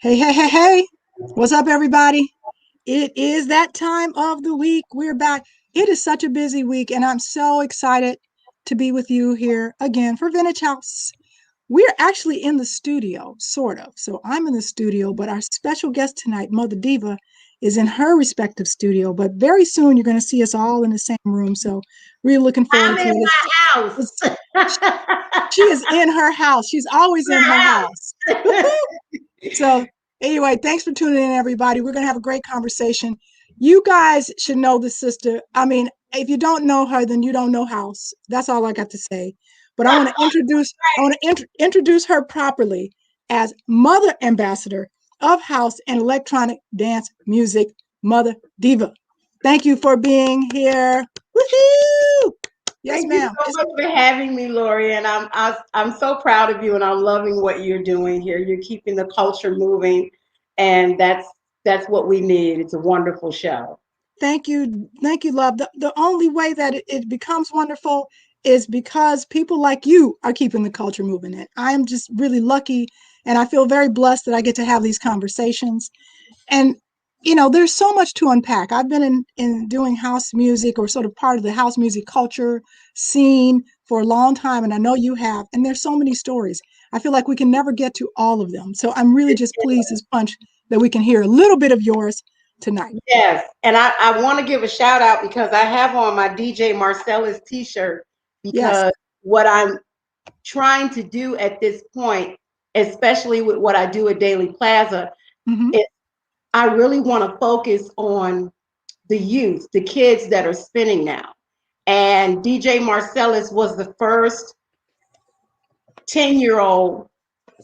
Hey, hey, hey, hey. What's up, everybody? It is that time of the week. We're back. It is such a busy week, and I'm so excited to be with you here again for Vintage House. We're actually in the studio, sort of. So I'm in the studio, but our special guest tonight, Mother Diva, is in her respective studio. But very soon, you're going to see us all in the same room. So we're looking I'm forward to in it. my house. She is in her house. She's always in her My house. So, anyway, thanks for tuning in, everybody. We're going to have a great conversation. You guys should know the sister. I mean, if you don't know her, then you don't know House. That's all I got to say. But I want to introduce. I want to introduce her properly as Mother Ambassador of House and Electronic Dance Music, Mother Diva. Thank you for being here. Woohoo! Yes, Thank you ma'am. so much for having me, Lori, and I'm so proud of you, and I'm loving what you're doing here. You're keeping the culture moving, and that's what we need. It's a wonderful show. Thank you, love. The only way that it becomes wonderful is because people like you are keeping the culture moving. And I am just really lucky, and I feel very blessed that I get to have these conversations. And there's so much to unpack. I've been in doing house music or sort of part of the house music culture scene for a long time, and I know you have. And there's so many stories. I feel like we can never get to all of them. So I'm really just pleased as punch that we can hear a little bit of yours tonight. Yes, and I want to give a shout out because I have on my DJ Marcellus T-shirt Yes. because what I'm trying to do at this point, especially with what I do at Daily Plaza, Hmm. is I really want to focus on the youth, the kids that are spinning now. And DJ Marcellus was the first 10-year-old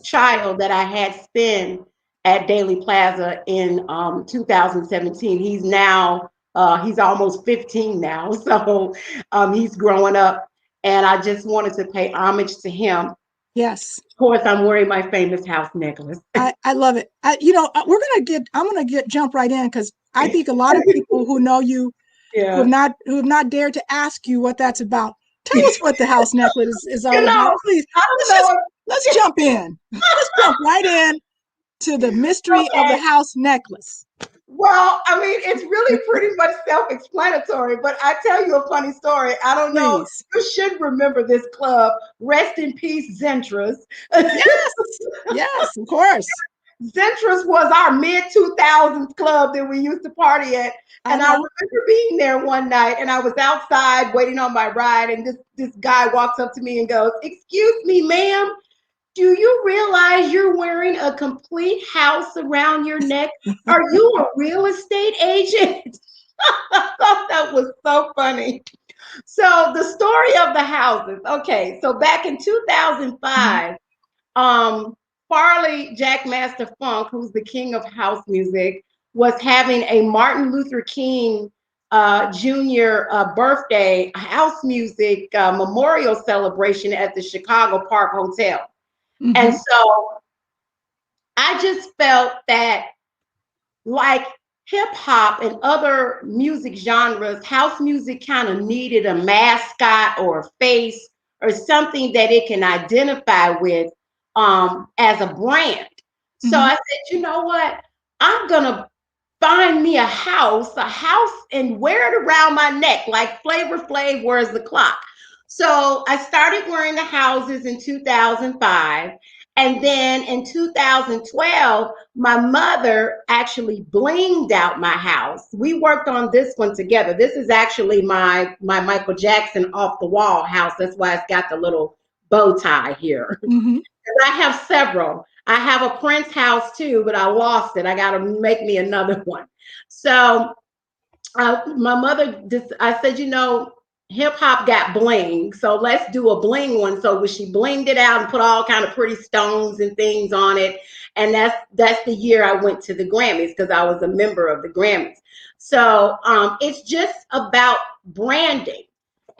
child that I had spin at Daily Plaza in 2017. He's almost 15 now. So he's growing up. And I just wanted to pay homage to him. Yes. Of course, I'm wearing my famous house necklace. I love it. I'm gonna get jump right in because I think a lot of people who know you Yeah. who have not dared to ask you what that's about. Tell us what the house necklace is You all about, know, please. I Let's don't just know. let's jump in. Let's jump right in to the mystery of the Okay. house necklace. Well, I mean, it's really pretty much self-explanatory, but I tell you a funny story. I don't know. Please. You should remember this club. Rest in peace, Zentras. Yes. Yes, of course. Zentras was our mid 2000s club that we used to party at. I And I know. remember being there one night and I was outside waiting on my ride. And this guy walks up to me and goes, "Excuse me, ma'am. Do you realize you're wearing a complete house around your neck? Are you a real estate agent?" I thought that was so funny. So the story of the houses. Okay, so back in Mhm. 2005, Farley Jackmaster Funk, who's the king of house music, was having a Martin Luther King Jr. Birthday house music memorial celebration at the Chicago Park Hotel. And Mhm. so I just felt that, like hip hop and other music genres, house music kind of needed a mascot or a face or something that it can identify with as a brand. So I Mhm. said, you know what? I'm going to find me a house, and wear it around my neck like Flavor Flav wears the clock. So I started wearing the houses in 2005. And then in 2012, my mother actually blinged out my house. We worked on this one together. This is actually my Michael Jackson off the wall house. That's why it's got the little bow tie here. Mhm. I have several. I have a Prince house too, but I lost it. I got to make me another one. So my mother, I said, hip hop got bling, so let's do a bling one. So when she blinged it out and put all kind of pretty stones and things on it, and that's the year I went to the Grammys because I was a member of the Grammys. So it's just about branding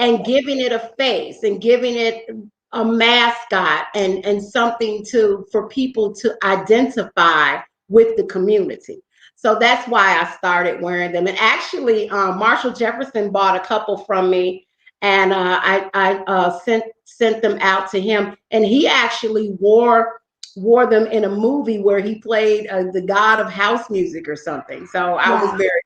and giving it a face and giving it a mascot and something for people to identify with the community. So that's why I started wearing them. And actually, Marshall Jefferson bought a couple from me, and I sent them out to him. And he actually wore wore them in a movie where he played the god of house music or something. So I was Wow. very,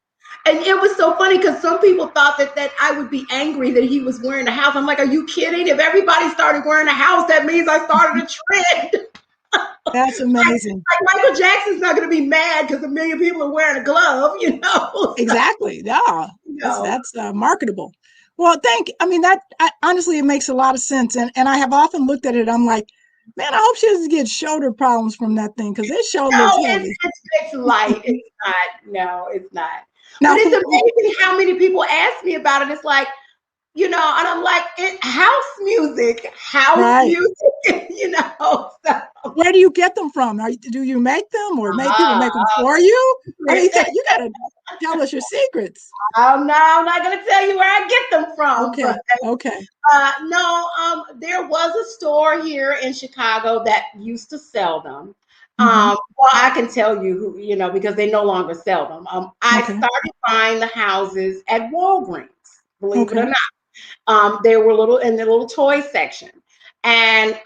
and it was so funny because some people thought that I would be angry that he was wearing a house. I'm like, are you kidding? If everybody started wearing a house, that means I started a trend. That's amazing. Like Michael Jackson's not going to be mad because a million people are wearing a glove, you know. So, Exactly. Yeah. you That's know. marketable. Well, I mean, honestly, it makes a lot of sense. And I have often looked at it. I'm like, man, I hope she doesn't get shoulder problems from that thing because it sure looks No, heavy. it's light. It's not. No, it's not. But Now, it's amazing how many people ask me about it. It's like, you know, and I'm like, house right. music, you know. So, Where do you get them from? Do you make them or make people make them uh, for you? I mean, you got to tell us your secrets. I'm not going to tell you where I get them from, Okay. but Okay. no, there was a store here in Chicago that used to sell them. Hmm. Well, I can tell you who, you know, because they no longer sell them. I Okay. started buying the houses at Walgreens, believe it or Okay. not. They were little in the little toy section. And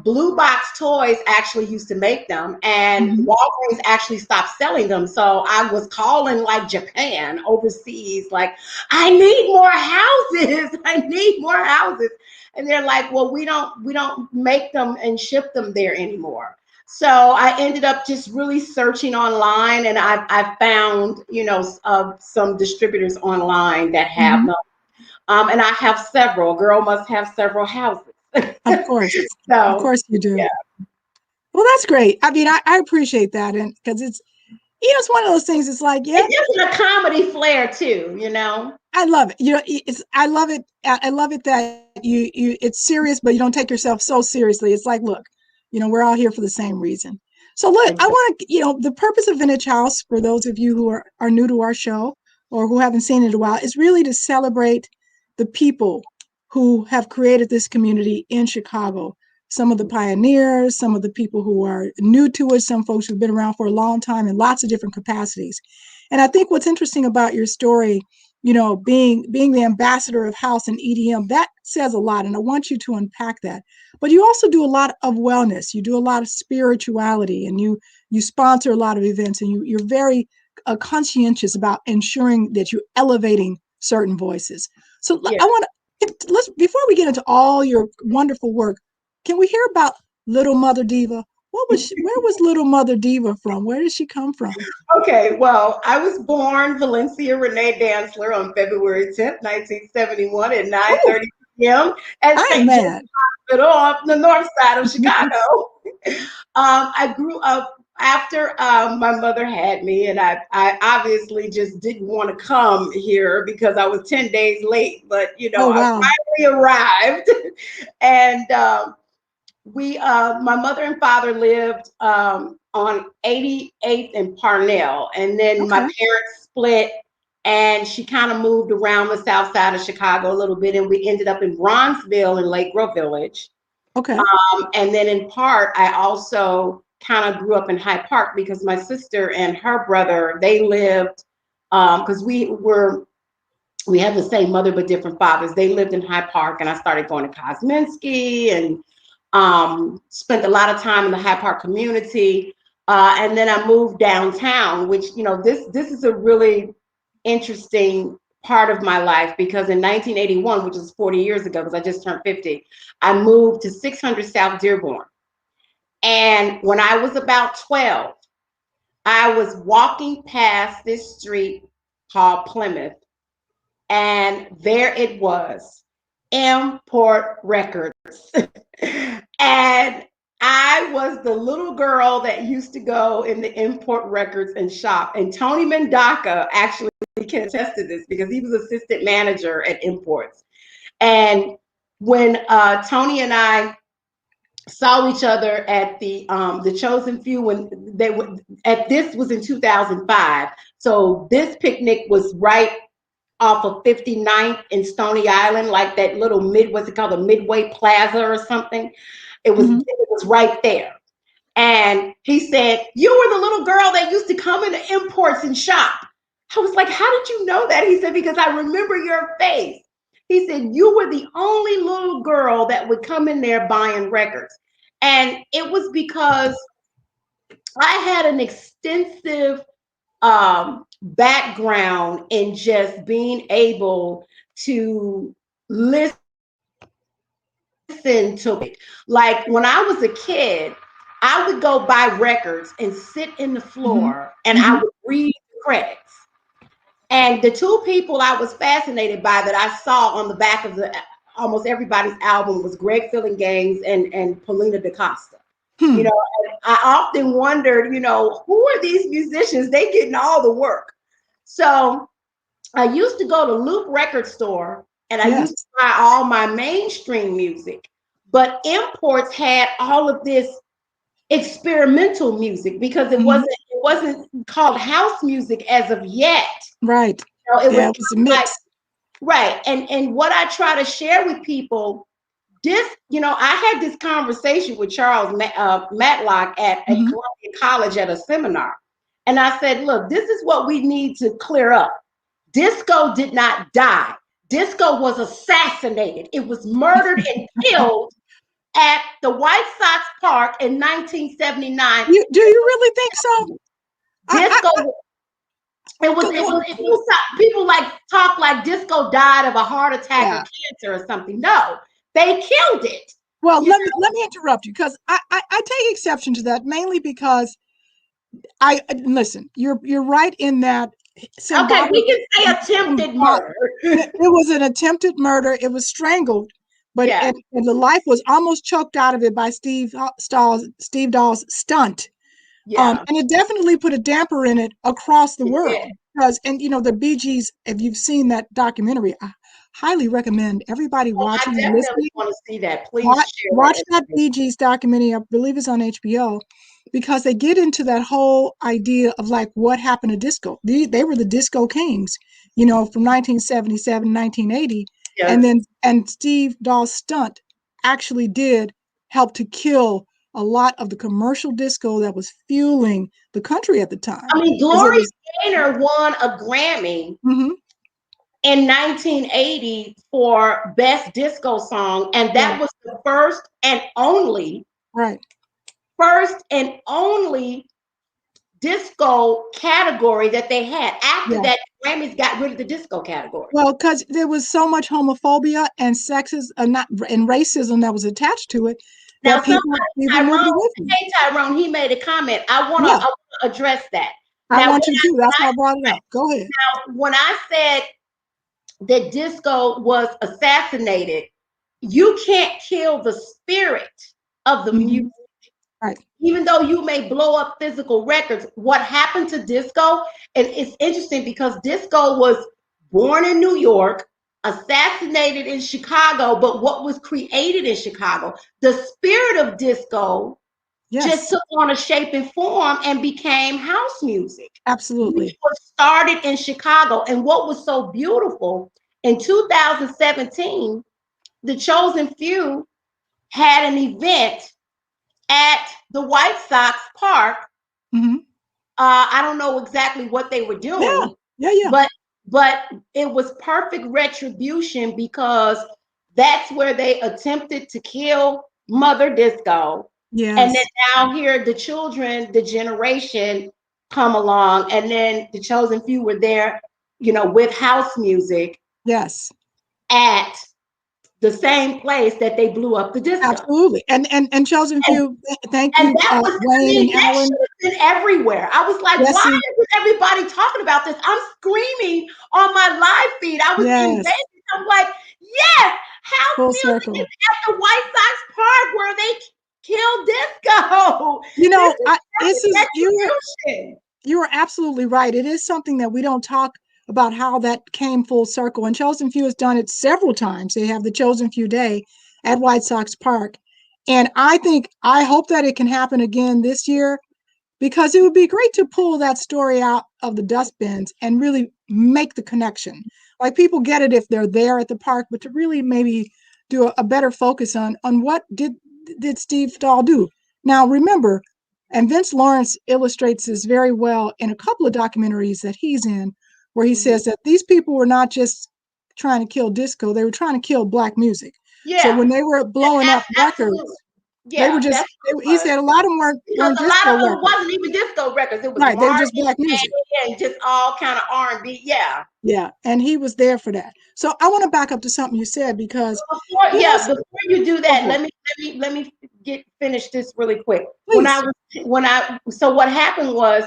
Blue Box Toys actually used to make them, and Hmm. Walgreens actually stopped selling them. So I was calling like Japan overseas, like, I need more houses. I need more houses. And they're like, well, we don't make them and ship them there anymore. So I ended up just really searching online, and I found, you know, some distributors online that have Hmm. them. And I have several. A girl must have several houses. Of course. Of So course you do. yeah, Well, that's great. I mean, I appreciate that. And because it's one of those things, it's like, yeah, it gives it a comedy flair too, you know. I love it. I love it. I love it that it's serious, but you don't take yourself so seriously. It's like, look, we're all here for the same reason. So look, I Exactly. want to, the purpose of Vintage House, for those of you who are new to our show or who haven't seen it in a while, is really to celebrate the people who have created this community in Chicago. Some of the pioneers, some of the people who are new to it, some folks who've been around for a long time in lots of different capacities. And I think what's interesting about your story, being the ambassador of house and EDM, that says a lot. And I want you to unpack that. But you also do a lot of wellness. You do a lot of spirituality, and you sponsor a lot of events, and you're very conscientious about ensuring that you're elevating certain voices. So Yeah. I want to let's before we get into all your wonderful work, can we hear about Little Mother Diva? Where was Little Mother Diva from? Where did she come from? Okay. Well, I was born Valencia Renee Dantzler on February 10th, 1971 at Oh, 9:30 p.m. at I ain't St. Jude mad. Hospital on the north side of Chicago. I grew up after my mother had me, and I obviously just didn't want to come here because I was 10 days late, but Oh I wow. finally arrived. And my mother and father lived on 88th and Parnell, and then my Okay. parents split, and she kind of moved around the south side of Chicago a little bit, and we ended up in Bronzeville and Lake Grove Village. Okay. And then in part, I also kind of grew up in Hyde Park because my sister and her brother, they lived, because we had the same mother but different fathers. They lived in Hyde Park, and I started going to Kosminski and spent a lot of time in the Hyde Park community. And then I moved downtown, which, this is a really interesting part of my life because in 1981, which is 40 years ago, because I just turned 50, I moved to 600 South Dearborn. And when I was about 12, I was walking past this street called Plymouth, and there it was, Import Records. And I was the little girl that used to go in the Import Records and shop. And Tony Mendaka actually can attest to this because he was assistant manager at Imports. And when Tony and I saw each other at the Chosen Few, when they were at this was in 2005. So this picnic was right off of 59th in Stony Island, like that little what's it called, the Midway Plaza or something. Hmm. It was right there. And he said, "You were the little girl that used to come into Imports and shop." I was like, "How did you know that?" He said, "Because I remember your face." He said, "You were the only little girl that would come in there buying records." And it was because I had an extensive background in just being able to listen to music. Like when I was a kid, I would go buy records and sit in the Hmm. floor and I Hmm. would read the credits. And the two people I was fascinated by that I saw on the back of the almost everybody's album was Greg Fillinganes and Paulina DaCosta. You Hmm. know, and I often wondered, who are these musicians? They getting all the work. So I used to go to Loop Record Store and I used to Yes. buy all my mainstream music, but imports had all of this experimental music because it Hmm. wasn't called house music as of yet. Right. It was Yeah, kind it was a of like mix. right. And what I try to share with people, I had this conversation with Charles Matlock at Hmm. Columbia College at a seminar. And I said, look, this is what we need to clear up. Disco did not die. Disco was assassinated. It was murdered and killed at the White Sox Park in 1979. Do you really think so? I Disco, it was, go, it go, was, people like talk like disco died of a heart attack or yeah. cancer or something. No, they killed it. Well, You let me interrupt you because I take exception to that mainly because I listen. You're right in that Okay, we symbolic. can say attempted murder. It was an attempted murder. It was strangled, but Yeah, and the life was almost choked out of it by Steve Dahl's stunt. yeah, And it definitely put a damper in it across the it world did. because, and the Bee Gees, if you've seen that documentary, I highly recommend everybody Oh, I watching and definitely listening. want to see that. Please Watch, share that watch that information. Bee Gees documentary. I believe it's on HBO because they get into that whole idea of like what happened to disco. They were the disco kings, from 1977, 1980. And Yes. then, and Steve Dahl's stunt actually did help to kill a lot of the commercial disco that was fueling the country at the time. I mean, Because it Gloria was, Gaynor won a Grammy mhm, in 1980 for Best Disco Song, and yeah, that was the right. first and only disco category that they had. After Yeah. that, Grammys got rid of the disco category. Well, because there was so much homophobia and sexism, not and racism that was attached to it, Now, that somebody, people moved Tyrone, away from it. hey Tyrone, he made a comment. Yeah, I want to address that. I Now, want you to. That's why I brought it up. Go ahead. when I said that disco was assassinated, you can't kill the spirit of the music. Hmm. Right. Even though you may blow up physical records, what happened to disco? And it's interesting because disco was born in New York, assassinated in Chicago, but what was created in Chicago, the spirit of disco just Yes, took on a shape and form and became house music, which absolutely. was started in Chicago. And what was so beautiful in 2017, the Chosen Few had an event at the White Sox Park. Hmm. I don't know exactly what they were Yeah, doing, yeah, yeah. but but it was perfect retribution because that's where they attempted to kill Mother Disco. And then Yes, now here the children, the generation come along, and then the Chosen Few were there, with house music yes, at the same place that they blew up the disco. absolutely. And chosen And few. Thank And you, that was, I Wayne mean, and that Alan. should have been everywhere. I was like, Yes, why see, isn't everybody talking about this? I'm screaming on my live feed. I was in yes, Vegas. I'm like, yes, house full music is circle. at the White Sox Park where they killed disco. This is This is retribution. you are absolutely right. It is something that we don't talk about how that came full circle. And Chosen Few has done it several times. They have the Chosen Few Day at White Sox Park. And I hope that it can happen again this year because it would be great to pull that story out of the dustbins and really make the connection. Like people get it if they're there at the park, but to really maybe do a better focus on what did Steve Dahl do. Now remember, and Vince Lawrence illustrates this very well in a couple of documentaries that he's in, where he Mhm. says that these people were not just trying to kill disco, they were trying to kill black music. So Yeah, when they were blowing up records, absolutely. They were Yeah, just, that's what he it was. said a lot of them Because weren't a lot disco of them records. wasn't even disco records. It was Right. They were just Marvin black music. Gaye and just all kind of R&B. Yeah. Yeah. And he was there for that. So I want to back up to something you said because, Before, you know, yeah, before you do go that, ahead, let me get finish this really quick. please. So what happened was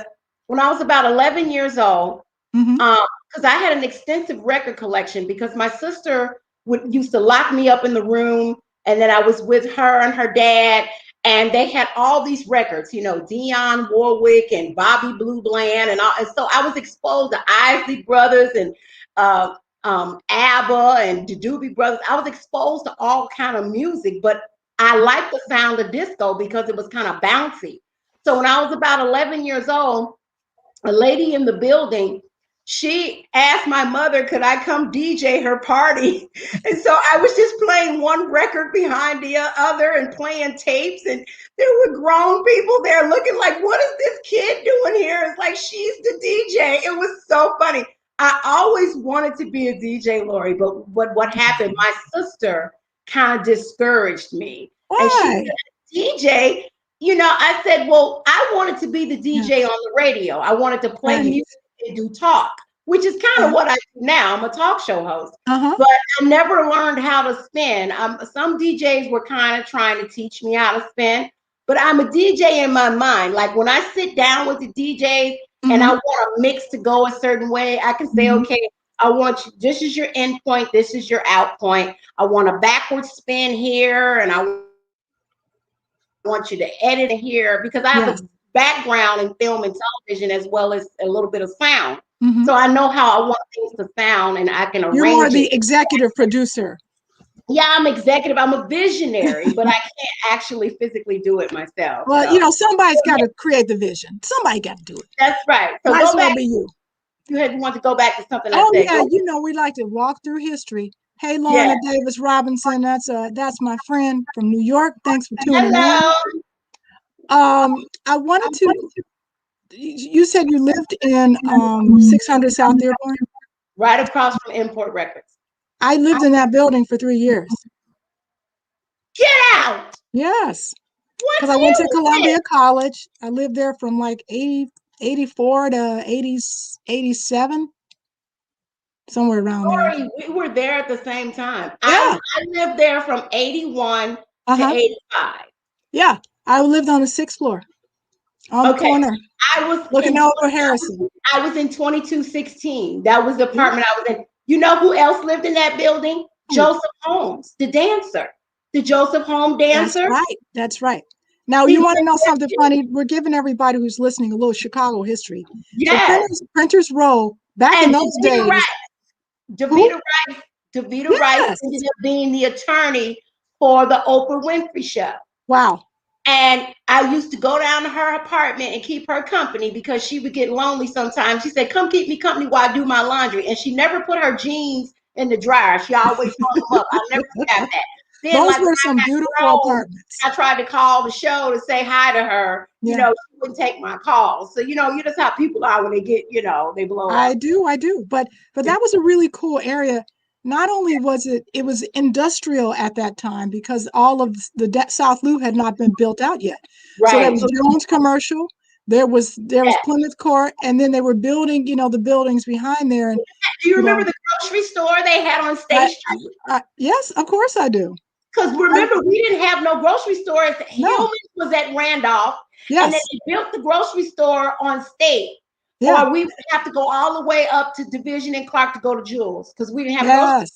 when I was about 11 years old, Mm-hmm. because I had an extensive record collection because my sister would used to lock me up in the room, and then I was with her and her dad, and they had all these records, Dionne Warwick and Bobby Blue Bland and all. And so I was exposed to Isley Brothers and uh, ABBA and the Doobie Brothers. I was exposed to all kind of music, but I liked the sound of disco because it was kind of bouncy. So when I was about 11 years old, a lady in the building, she asked my mother, could I come DJ her party? And so I was just playing one record behind the other and playing tapes. And there were grown people there looking like, what is this kid doing here? It's like, she's the DJ. It was so funny. I always wanted to be a DJ, Lori, but what happened? My sister kind of discouraged me. And she Why? said, DJ, I said, well, I wanted to be the Yeah. DJ on the radio. I wanted to play Right. music and do talk, which is kind of Uh-huh. what I do now. I'm a talk show host, Uh-huh. but I never learned how to spin. Some DJs were kind of trying to teach me how to spin, but I'm a DJ in my mind. Like when I sit down with the DJs and I Mm-hmm. want a mix to go a certain way, I can say, Mm-hmm. okay, I want you, this is your end point, this is your out point. I want a backward spin here, and I want you to edit it here because I have a Yes. background in film and television as well as a little bit of sound. Mm-hmm. So I know how I want things to sound and I can You're more arrange it. the executive producer. Yeah, I'm executive. I'm a visionary, but I can't actually physically do it myself. Well, So somebody's got to create the vision. Somebody got to do it. that's right. So Might as go well back. be you. You want to go back to something I Oh said. yeah, Go. we like to walk through history. Hey, Yeah. Lorna Davis Robinson, that's my friend from New York. Thanks for tuning in. Hello. I wanted to. You said you lived in 600 South Dearborn. Right across from Import Records. I lived in that building for 3 years. Get out. Yes, What because I went year to was this? Columbia College. I lived there from like 84 to 80, 87, somewhere around there. Sorry, we were there at the same time. Yeah. I lived there from 81 to Uh-huh. 85. Yeah. I lived on the 6th floor on the Okay. corner I was looking in over Harrison. I was in 2216. That was the Yeah. apartment I was in. You know who else lived in that building? Ooh, Joseph Holmes, the dancer. The Joseph Holmes that's dancer. right. That's right. Now, He you lived want to know something there too. funny? We're giving everybody who's listening a little Chicago history. So Yes. Printers Row, back in And those days, who? Davita Rice, Davita Rice Yes. ended up being the attorney for the Oprah Winfrey Show. Wow. And I used to go down to her apartment and keep her company because she would get lonely sometimes. She said, come keep me company while I do my laundry. And she never put her jeans in the dryer. She always hung them up. I'll never forget that. Then, Those like when were I some got beautiful grown, apartments. I tried to call the show to say hi to her. Yeah. She wouldn't take my calls. So, you just how people are when they get, they blow I up. do. But that was a really cool area. Not only was it was industrial at that time because all of the South Loop had not been built out yet. So there Right. was Jones Commercial, there was Yeah. Plymouth Court, and then they were building, the buildings behind there. And Do you you remember know, the grocery store they had on I, State Street? yes, of course I do. Because I, remember, we didn't have no grocery stores. no, Hillman's was at Randolph, and then yes, they built the grocery store on State. yeah, Or we would have to go all the way up to Division and Clark to go to Jewel's because we didn't have grocery.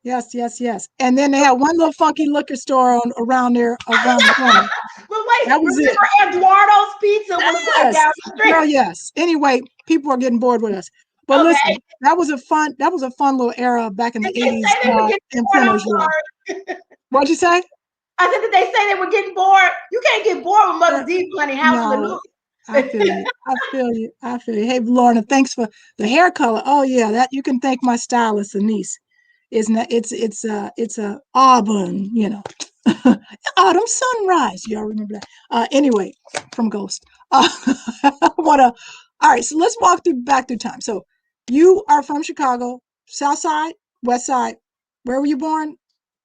yes, yes. And then they had one little funky liquor store around there around the corner. But wait, That was it. remember Eduardo's Pizza was like Yes. down the street? Well, yes. Anyway, people are getting bored with us. But Okay. listen, that was a fun little era back in the Did they 80s say they were getting in bored? I'm Printers Row. sorry. What'd you say? I said, did they say they were getting bored? You can't get bored with Mother Diva Honey House of the No, Loop. I feel you. I feel you. Hey, Lorna, thanks for the hair color. Oh yeah, that you can thank my stylist, Anise. Isn't it? It's a auburn, autumn sunrise. Y'all remember that? Anyway, from Ghost. All right, so let's walk back through time. So you are from Chicago, South Side, West Side. Where were you born?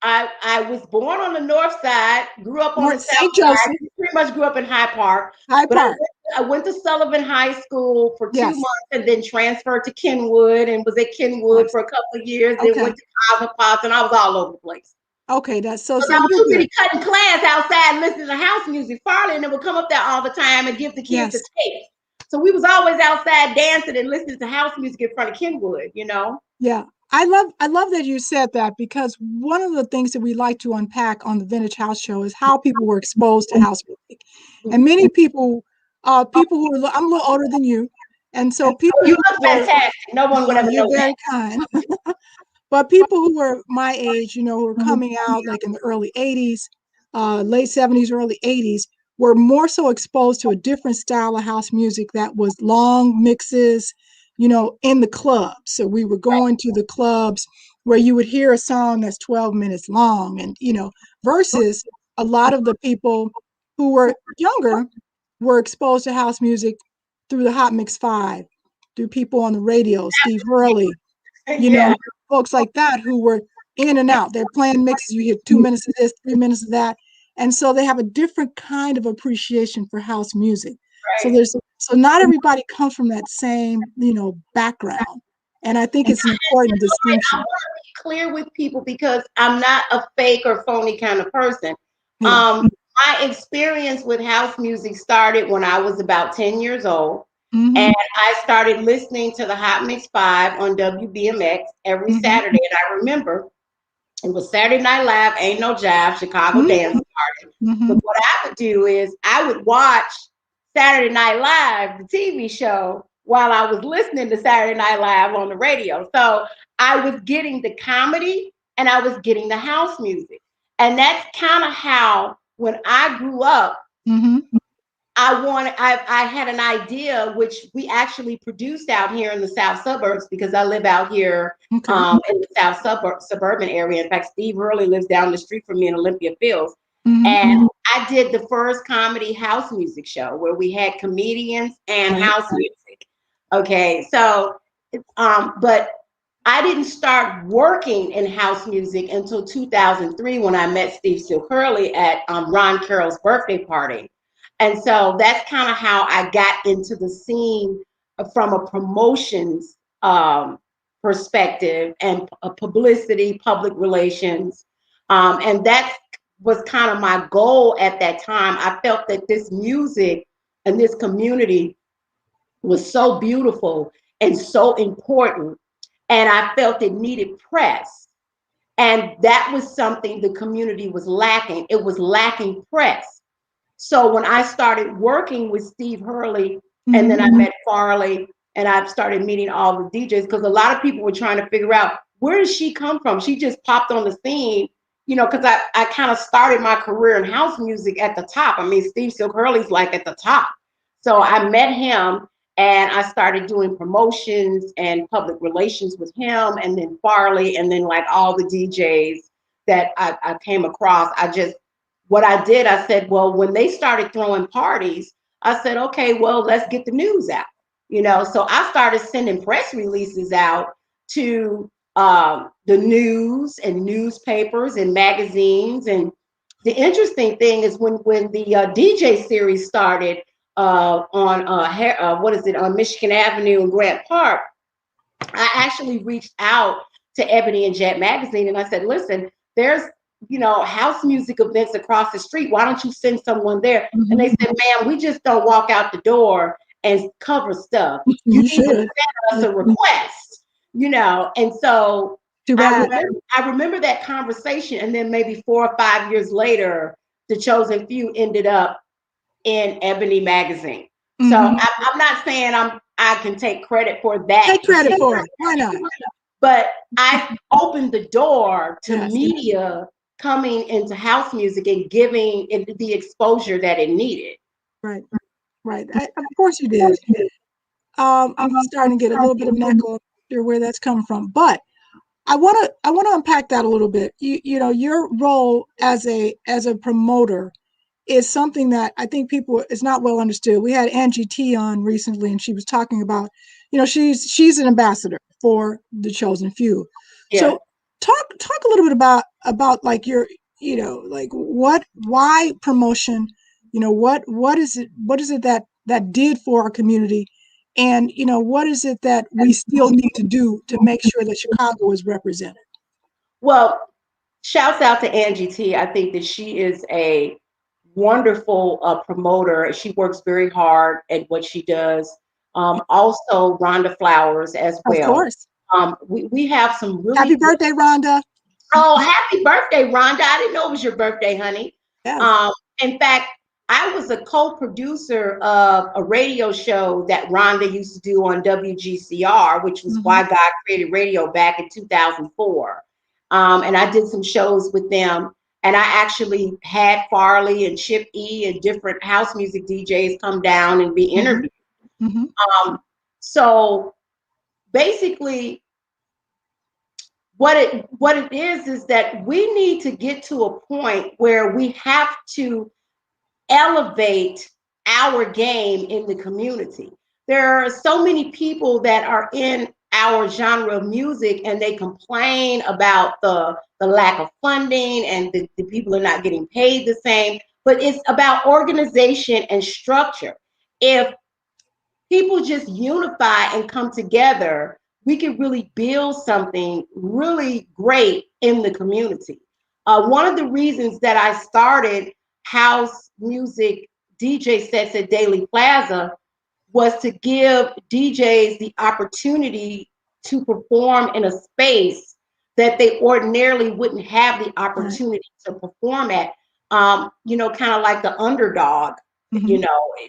I was born on the north side, grew up on the North south St. side, Joseph, pretty much grew up in Hyde Park. High But Park. I went to Sullivan High School for two Yes, months and then transferred to Kenwood and was at Kenwood yes. for a couple of years, then Okay. went to Cosmopolitan. I was all over the place. Okay, that's so Because I so was you're too good. busy cutting class outside listening to house music. Farley and they would come up there all the time and give the kids the Yes. tape. So we was always outside dancing and listening to house music in front of Kenwood, you know? Yeah. I love that you said that because one of the things that we like to unpack on the Vintage House Show is how people were exposed to house music. And many people people who are I'm a little older than you, and so people You who look were fantastic. No one would ever you're know that. very kind. But people who were my age, who were coming out like in the early 80s, late 70s, early 80s, were more so exposed to a different style of house music that was long mixes, in the clubs. So we were going to the clubs where you would hear a song that's 12 minutes long and, versus a lot of the people who were younger were exposed to house music through the Hot Mix 5, through people on the radio, Steve Hurley, you know, Yeah. folks like that who were in and out. They're playing mixes. You hear 2 minutes of this, 3 minutes of that. And so they have a different kind of appreciation for house music. So Right. so not everybody comes from that same, background. And I think it's an important I distinction. want to be clear with people because I'm not a fake or phony kind of person. Yeah. My experience with house music started when I was about 10 years old. Mm-hmm. And I started listening to the Hot Mix 5 on WBMX every Mm-hmm. Saturday. And I remember it was Saturday Night Live, Ain't No Jive, Chicago Dance Mm-hmm. Party. But Mm-hmm. what I would do is I would watch Saturday Night Live, the TV show, while I was listening to Saturday Night Live on the radio. So I was getting the comedy and I was getting the house music. And that's kind of how, when I grew up, Mm-hmm. I had an idea, which we actually produced out here in the South suburbs because I live out here Okay. in the South suburban area. In fact, Steve Hurley lives down the street from me in Olympia Fields. Mm-hmm. And I did the first comedy house music show where we had comedians and Right. house music. Okay, so, but I didn't start working in house music until 2003 when I met Steve Hurley at Ron Carroll's birthday party. And so that's kind of how I got into the scene from a promotions perspective and a publicity, public relations. And that was kind of my goal at that time. I felt that this music and this community was so beautiful and so important. And I felt it needed press. And that was something the community was lacking. It was lacking press. So when I started working with Steve Hurley, and then Mm-hmm. I met Farley, and I started meeting all the DJs, because a lot of people were trying to figure out, where does she come from? She just popped on the scene, because I kind of started my career in house music at the top. I mean, Steve Hurley's like at the top. So I met him and I started doing promotions and public relations with him, and then Farley, and then like all the DJs that I came across. What I did, I said, well, when they started throwing parties, I said, okay, well, let's get the news out. So I started sending press releases out to the news and newspapers and magazines. And the interesting thing is when the DJ series started on what is it, on Michigan Avenue and Grant Park, I actually reached out to Ebony and Jet magazine and I said, listen, there's house music events across the street. Why don't you send someone there? And they Mm-hmm. said, ma'am, we just don't walk out the door and cover stuff. You You need to should. send us a request, And so Too I bad. remember, I remember that conversation. And then maybe 4 or 5 years later, The Chosen Few ended up in Ebony magazine. So Mm-hmm. I'm not saying I can take credit for that Take credit particular, for it. Why not? but I opened the door to Yes. media coming into house music and giving it the exposure that it needed. Right. Right. Of course you did. I'm starting to get a little bit of an echo of where that's coming from, but I want to unpack that a little bit. Your role as a promoter is something that I think people is not well understood. We had Angie T on recently, and she was talking about, she's an ambassador for the Chosen Few. Yeah. So talk a little bit about like your, like why promotion, what is it that did for our community, and what is it that we still need to do to make sure that Chicago is represented. Well, shouts out to Angie T. I think that she is a wonderful promoter. She works very hard at what she does. Also, Rhonda Flowers as Of well. course. We have some really Happy good. birthday, Rhonda. Oh, happy birthday, Rhonda. I didn't know it was your birthday, honey. Yes. Um, in fact, I was a co-producer of a radio show that Rhonda used to do on WGCR, which was Mm-hmm. Why God Created Radio back in 2004. And I did some shows with them. And I actually had Farley and Chip E and different house music DJs come down and be interviewed. Mm-hmm. So basically, what it is that we need to get to a point where we have to elevate our game in the community. There are so many people that are in our genre of music and they complain about the lack of funding and the people are not getting paid the same, but it's about organization and structure. If people just unify and come together, we can really build something really great in the community. One of the reasons that I started house music DJ sets at Daily Plaza was to give DJs the opportunity to perform in a space that they ordinarily wouldn't have the Right. opportunity to perform at. Kind of like the underdog, Mm-hmm.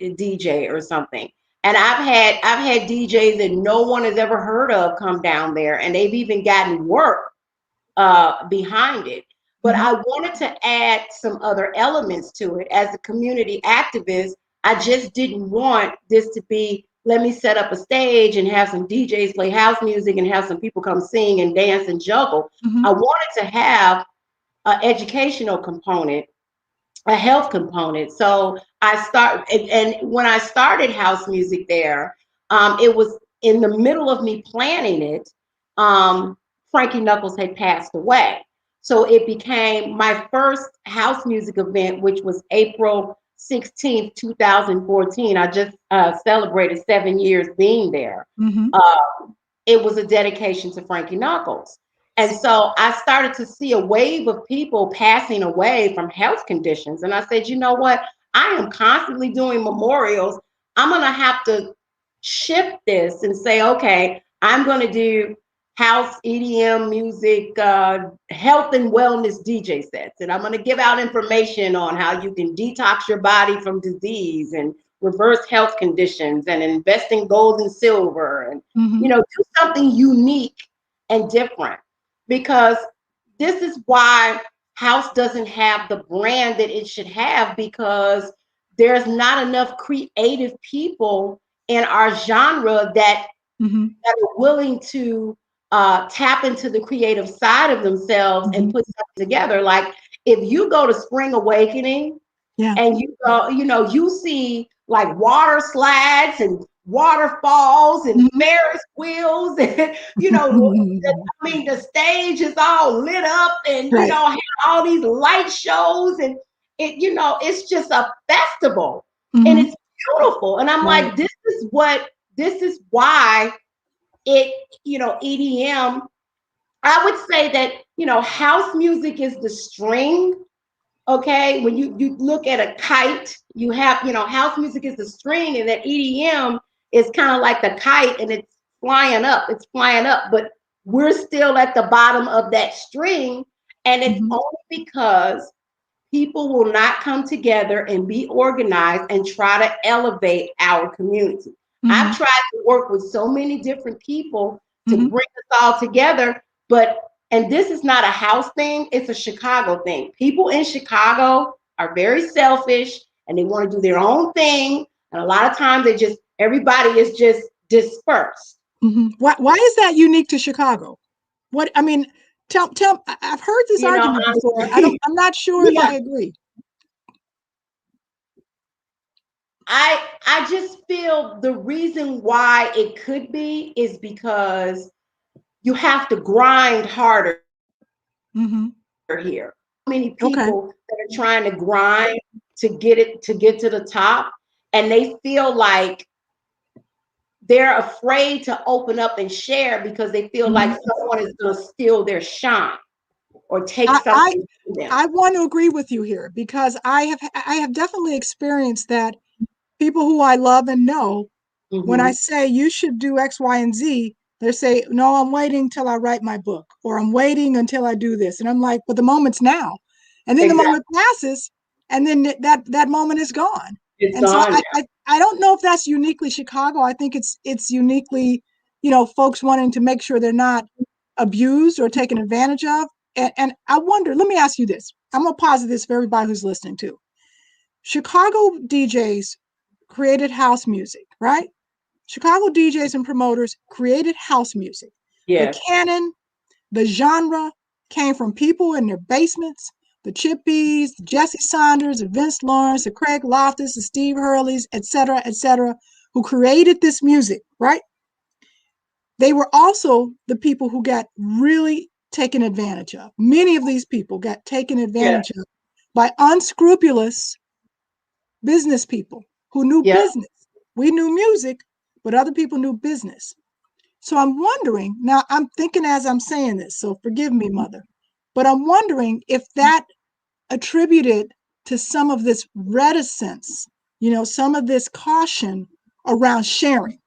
a DJ or something. And I've had DJs that no one has ever heard of come down there, and they've even gotten work behind it. But Mm-hmm. I wanted to add some other elements to it. As a community activist, I just didn't want this to be, let me set up a stage and have some DJs play house music and have some people come sing and dance and juggle. Mm-hmm. I wanted to have an educational component, a health component. So and when I started house music there, it was in the middle of me planning it. Frankie Knuckles had passed away. So it became my first house music event, which was April 16th, 2014. I just celebrated 7 years being there. Mm-hmm. Uh, it was a dedication to Frankie Knuckles. And so I started to see a wave of people passing away from health conditions. And I said, you know what? I am constantly doing memorials. I'm going to have to shift this and say, okay, I'm going to do house EDM music, health and wellness DJ sets. And I'm going to give out information on how you can detox your body from disease and reverse health conditions and invest in gold and silver and, Mm-hmm. do something unique and different, because this is why house doesn't have the brand that it should have, because there's not enough creative people in our genre Mm-hmm. that are willing to tap into the creative side of themselves Mm-hmm. and put something together. Like if you go to Spring Awakening Yeah. and you go, you see like water slides and waterfalls and Mm-hmm. Ferris wheels and the stage is all lit up and Right. have all these light shows and it's just a festival and Mm-hmm. it's beautiful. And I'm Right. like, this is why it, EDM, I would say that, house music is the string. Okay, when you look at a kite, you have, house music is the string, and that EDM is kind of like the kite, and it's flying up, but we're still at the bottom of that string, and it's Mm-hmm. only because people will not come together and be organized and try to elevate our community. Mm-hmm. I've tried to work with so many different people to Mm-hmm. bring us all together, and this is not a house thing, it's a Chicago thing. People in Chicago are very selfish and they want to do their own thing. And a lot of times everybody is just dispersed. Mm-hmm. Why is that unique to Chicago? What I mean, tell. I've heard this You know, argument before. honestly, I'm not sure if yeah, I agree. I just feel the reason why it could be is because you have to grind harder Mm-hmm. Here. Many Okay. people that are trying to grind to get to the top, and they feel like they're afraid to open up and share because they feel like Mm-hmm. someone is going to steal their shine or take I, I something from them. I want to agree with you here because I have definitely experienced that people who I love and know, when I Mm-hmm. say you should do X, Y, and Z, they say, no, I'm waiting till I write my book, or I'm waiting until I do this. And I'm like, but the moment's now. And then the Exactly. moment passes, and then that moment is gone. It's And so gone I don't know if that's uniquely Chicago. I think it's uniquely, folks wanting to make sure they're not abused or taken advantage of. And I wonder, let me ask you this. I'm gonna posit this for everybody who's listening too. Chicago DJs created house music, right? Chicago DJs and promoters created house music. The Yes. canon, the genre came from people in their basements, the Chippies, the Jesse Saunders, the Vince Lawrence, the Craig Loftus, the Steve Hurleys, et cetera, who created this music, right? They were also the people who got really taken advantage of. Many of these people got taken Yeah. advantage of by unscrupulous business people who knew Yep. business. We knew music, but other people knew business. So I'm wondering, now I'm thinking as I'm saying this, so forgive me, mother, but I'm wondering if that attributed to some of this reticence, some of this caution around sharing.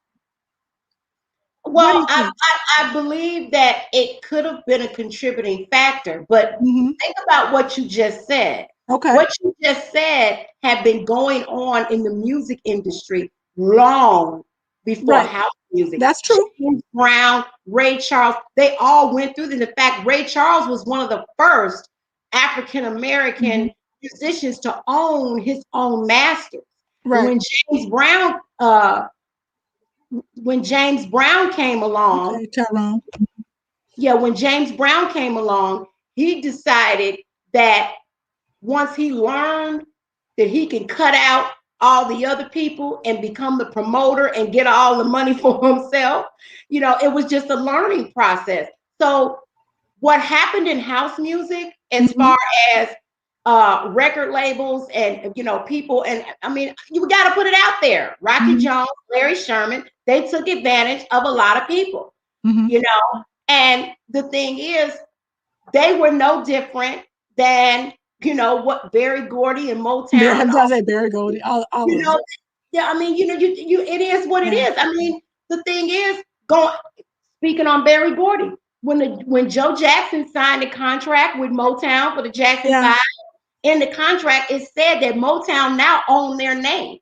What do Well, you think? I believe that it could have been a contributing factor, but Hmm. think about what you just said. Okay. What you just said had been going on in the music industry long before Right. house music. That's true. James Brown, Ray Charles, they all went through this. In fact, Ray Charles was one of the first African Hmm. American musicians to own his own masters. And Right. when James Brown came along, Okay, Tyrone. yeah, when James Brown came along, he decided that once he learned that he can cut out all the other people and become the promoter and get all the money for himself, it was just a learning process. So, what happened in house music, as Hmm. far as record labels and people, and I mean, you got to put it out there. Rocky Hmm. Jones, Larry Sherman, they took advantage of a lot of people, Hmm. you know. And the thing is, they were no different than what Barry Gordy and Yeah, Motown it and does say Barry Goldie, all you of them. know, yeah, I mean, you it is what it Yeah. is. I mean, the thing is, going speaking on Barry Gordy, when Joe Jackson signed the contract with Motown for the Jackson Yeah. Five, in the contract it said that Motown now owned their name.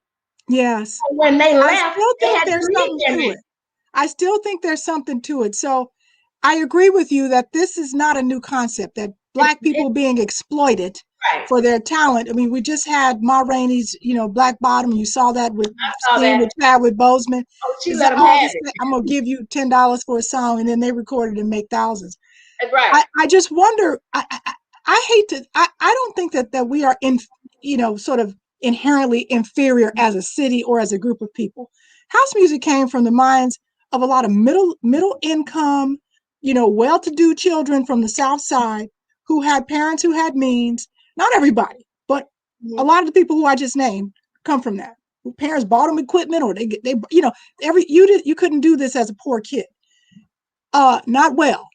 Yes. And when they I left, still they think had to there's leave something their to name. it. I still think there's something to it. So I agree with you that this is not a new concept, that Black It people being exploited right. for their talent. I mean, we just had Ma Rainey's, Black Bottom. You saw that with I saw scene that. with Chadwick Boseman. Oh, she Is let that them all have this? it. I'm gonna give you $10 for a song, and then they recorded and make thousands. Right. I just wonder. I hate to. I don't think that we are in, sort of inherently inferior as a city or as a group of people. House music came from the minds of a lot of middle income, well-to-do children from the South Side who had parents who had means. Not everybody, but a Mhm. lot of the people who I just named come from that. Parents bought them equipment, or they you couldn't do this as a poor kid. Not well.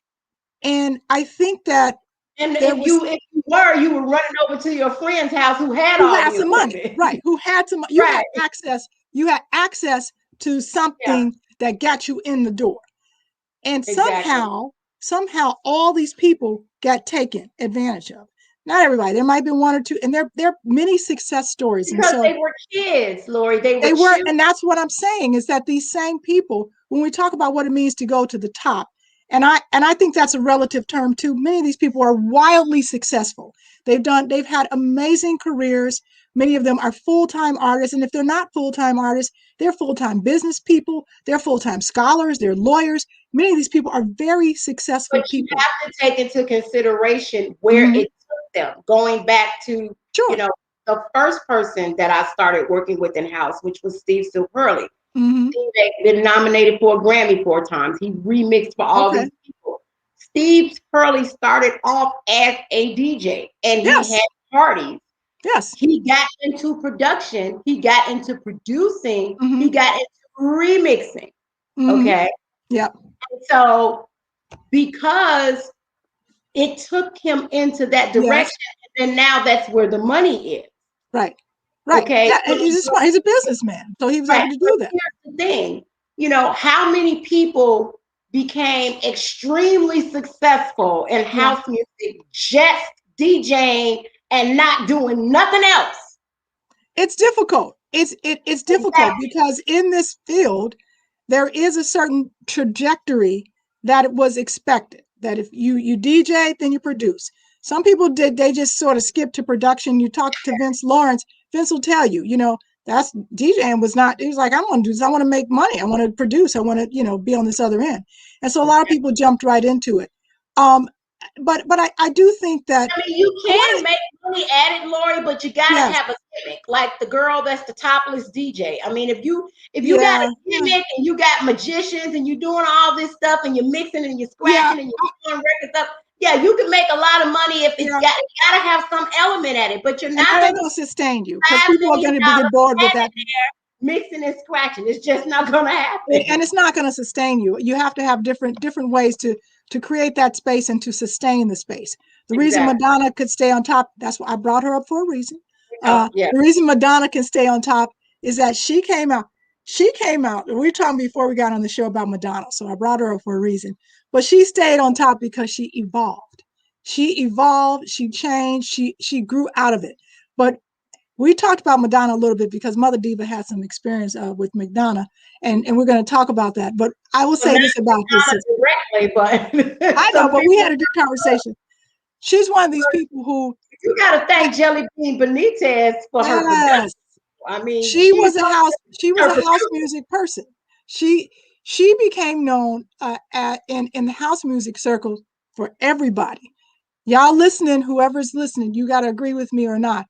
And I think that And there was if you were, you were running over to your friend's house who had who all had the some money, equipment. right? Who had some, Right. you had access to Yeah, something that got you in the door. And exactly. somehow all these people got taken advantage of. Not everybody. There might be one or two, and there are many success stories. And Because so they were kids, Lori. They were they were, children. and that's what I'm saying, is that these same people, when we talk about what it means to go to the top, and I think that's a relative term too. Many of these people are wildly successful. They've had amazing careers. Many of them are full-time artists, and if they're not full-time artists, they're full-time business people, they're full-time scholars, they're lawyers. Many of these people are very But successful you people. have to take into consideration where Hmm. it took them. Going back to, you Sure. know, the first person that I started working with in house, which was Steve Silk Hmm. Steve had been nominated for a Grammy 4 times. He remixed for all Okay. these people. Steve Hurley started off as a DJ and he had Yes. parties. Yes. He got into production, he got into producing, Mm-hmm. he got into remixing. Mm-hmm. Okay. Yep. And so because it took him into that Yes. direction, and now that's where the money is. Right. Right. Okay. Yeah. And he's smart. He's a businessman, so he was Right. able to But do that. here's the thing, how many people became extremely successful in Yeah. house music just DJing and not doing nothing else? It's difficult. It's difficult Exactly. because in this field, there is a certain trajectory that it was expected. That if you DJ, then you produce. Some people did, they just sort of skip to production. You talk to Vince Lawrence, Vince will tell you, that's DJing was not, he was like, I want to do this, I want to make money, I want to produce, I want to, be on this other end. And so a lot of people jumped right into it. Um, but I do think that I mean, you I want can to, make money at it, Lori, but you got to yes, have a gimmick, like the girl that's the topless DJ. I mean, if you got a yeah, yeah, gimmick and you got magicians and you're doing all this stuff and you're mixing and you're yeah, scratching and you're doing records up, yeah, you can make a lot of money if yeah. you got to have some element at it, but you're And not that going ain't to gonna sustain you because $5 people are million going to be get bored with that, mixing and scratching. It's just not going to happen. and it's not going to sustain you. You have to have different ways to create that space and to sustain the space. The reason Exactly. Madonna could stay on top, that's why I brought her up for a reason. Yeah. The reason Madonna can stay on top is that she came out. She came out. We were talking before we got on the show about Madonna, so I brought her up for a reason. But she stayed on top because she evolved. She evolved. She changed. She grew out of it. But we talked about Madonna a little bit because Mother Diva had some experience with Madonna, and we're going to talk about that. But I will Well, say not this about this: directly, but I know, some but we people. had a good conversation. She's one of these people who, You got to thank Jelly Bean Benitez for her production. yes, I mean, she was a house. She was her a house producer. music person. She she became known in the house music circle for everybody. Y'all listening, whoever's listening, you got to agree with me or not.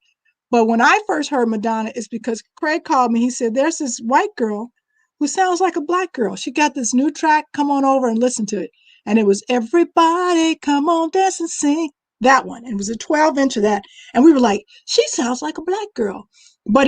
But when I first heard Madonna, it's because Craig called me. He said, there's this white girl who sounds like a black girl. She got this new track. Come on over and listen to it. And it was Everybody Come On Dance and Sing. That one. And it was a 12-inch of that. And we were like, she sounds like a black girl. But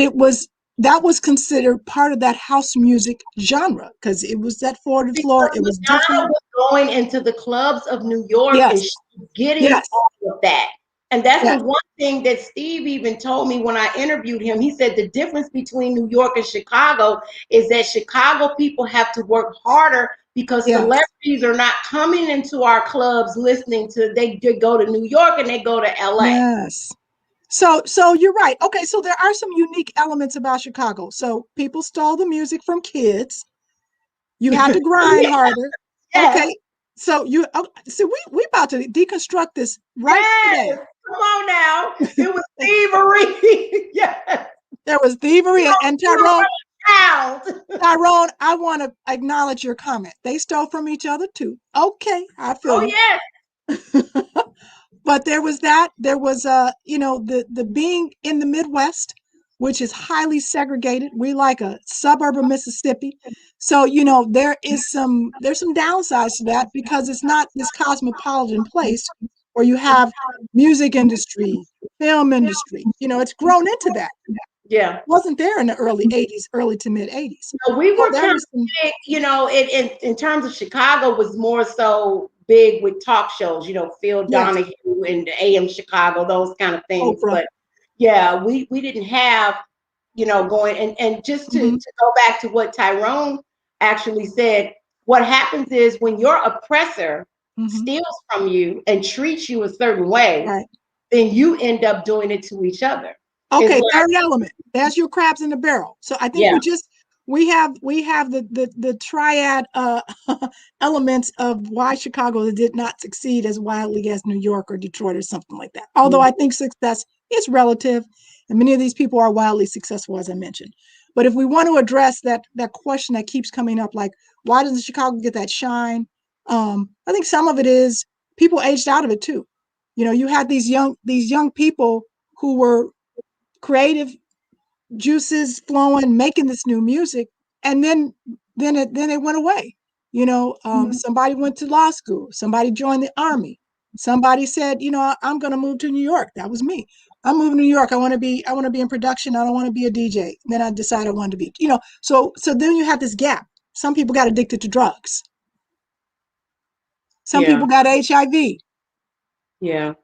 that was considered part of that house music genre because it was that floor to floor. Because It was Madonna different. was going into the clubs of New York and Yes. she was getting Yes. all of that. And that's the Yes. one thing that Steve even told me when I interviewed him. He said the difference between New York and Chicago is that Chicago people have to work harder because Yes. celebrities are not coming into our clubs listening to, they go to New York and they go to LA. Yes. So you're right. Okay, so there are some unique elements about Chicago. So people stole the music from kids. You had to grind harder. Yes. Okay, so so we about to deconstruct this right today. Yes. Come on now. It was thievery. Yes. There was thievery and You don't Tyrone. out. Tyrone, I want to acknowledge your comment. They stole from each other too. Okay, I feel Oh you. yes. But there was that. There was the being in the Midwest, which is highly segregated. We like a suburb of Mississippi. So, there's some downsides to that because it's not this cosmopolitan place where you have music industry, film industry. It's grown into that. Yeah. It wasn't there in the early 80s, early to mid 80s. No, we So were there kind was of some, big, in terms of Chicago was more so big with talk shows, Phil yes, Donahue and AM Chicago, those kind of things. Oprah. But yeah, we didn't have, going and just to, Hmm. to go back to what Tyrone actually said, what happens is when your oppressor Hmm. steals from you and treats you a certain way, Right. then you end up doing it to each other. It's Okay, like, third element. That's your crabs in the barrel. So I think yeah, we have the triad elements of why Chicago did not succeed as wildly as New York or Detroit or something like that. Although I think success is relative, and many of these people are wildly successful, as I mentioned. But if we want to address that question that keeps coming up, like why doesn't Chicago get that shine? I think some of it is people aged out of it too. You had these young people who were creative juices flowing, making this new music, and then it went away. Somebody went to law school. Somebody joined the army. Somebody said, I'm going to move to New York. That was me. I'm moving to New York. I want to be in production. I don't want to be a DJ. Then I decided I wanted to be, so then you have this gap. Some people got addicted to drugs. Some Yeah. people got HIV. Yeah.